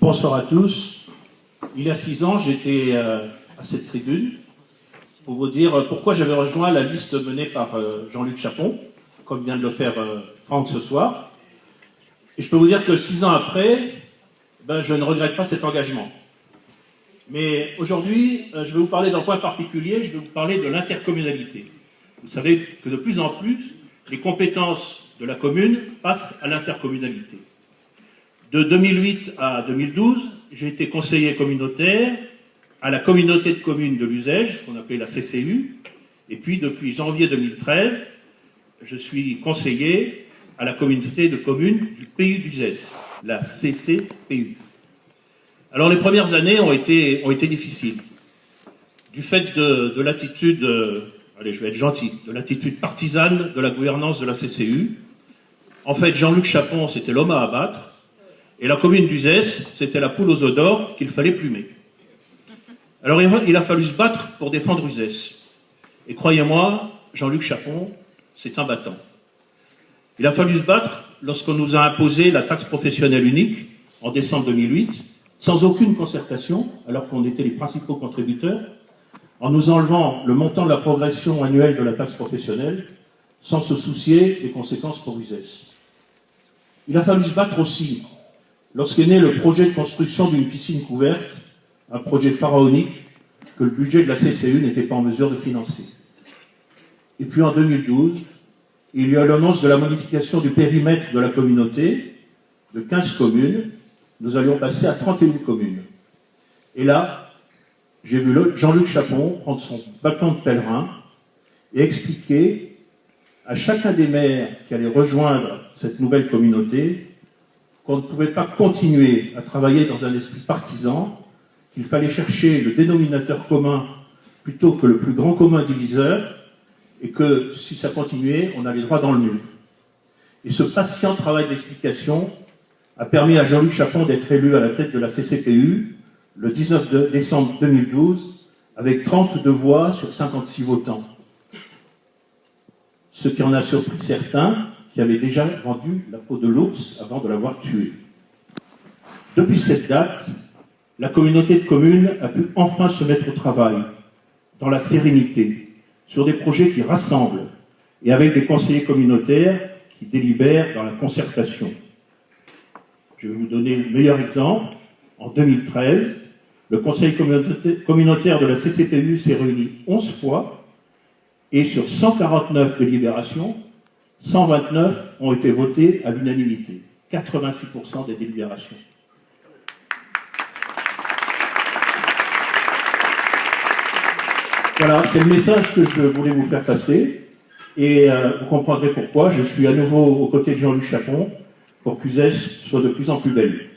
Bonsoir à tous. Il y a 6 ans, j'étais à cette tribune pour vous dire pourquoi j'avais rejoint la liste menée par Jean-Luc Chapon, comme vient de le faire Franck ce soir. Et je peux vous dire que 6 ans après, je ne regrette pas cet engagement. Mais aujourd'hui, je vais vous parler d'un point particulier, je vais vous parler de l'intercommunalité. Vous savez que de plus en plus, les compétences de la commune passent à l'intercommunalité. De 2008 à 2012, j'ai été conseiller communautaire à la communauté de communes de l'Uzège, ce qu'on appelait la CCU, et puis depuis janvier 2013, je suis conseiller à la communauté de communes du Pays d'Uzès, la CCPU. Alors les premières années ont été difficiles, du fait de l'attitude, allez je vais être gentil, de l'attitude partisane de la gouvernance de la CCU. En fait, Jean-Luc Chapon, c'était l'homme à abattre, et la commune d'Uzès, c'était la poule aux œufs d'or qu'il fallait plumer. Alors il a fallu se battre pour défendre Uzès. Et croyez-moi, Jean-Luc Chapon, c'est un battant. Il a fallu se battre lorsqu'on nous a imposé la taxe professionnelle unique en décembre 2008, sans aucune concertation, alors qu'on était les principaux contributeurs, en nous enlevant le montant de la progression annuelle de la taxe professionnelle, sans se soucier des conséquences pour Uzès. Il a fallu se battre aussi lorsqu'est né le projet de construction d'une piscine couverte, un projet pharaonique que le budget de la CCU n'était pas en mesure de financer. Et puis en 2012, il y a eu l'annonce de la modification du périmètre de la communauté, de 15 communes, nous allions passer à 31 communes. Et là, j'ai vu Jean-Luc Chapon prendre son bâton de pèlerin et expliquer à chacun des maires qui allait rejoindre cette nouvelle communauté qu'on ne pouvait pas continuer à travailler dans un esprit partisan, qu'il fallait chercher le dénominateur commun plutôt que le plus grand commun diviseur, et que si ça continuait, on allait droit dans le mur. Et ce patient travail d'explication a permis à Jean-Luc Chapon d'être élu à la tête de la CCPU le 19 décembre 2012, avec 32 voix sur 56 votants. Ce qui en a surpris certains qui avaient déjà vendu la peau de l'ours avant de l'avoir tué. Depuis cette date, la communauté de communes a pu enfin se mettre au travail, dans la sérénité, sur des projets qui rassemblent, et avec des conseillers communautaires qui délibèrent dans la concertation. Je vais vous donner le meilleur exemple. En 2013, le conseil communautaire de la CCPU s'est réuni 11 fois, et sur 149 délibérations, 129 ont été votées à l'unanimité. 86% des délibérations. Voilà, c'est le message que je voulais vous faire passer. Et vous comprendrez pourquoi je suis à nouveau aux côtés de Jean-Luc Chapon pour qu'Uzès soit de plus en plus belle.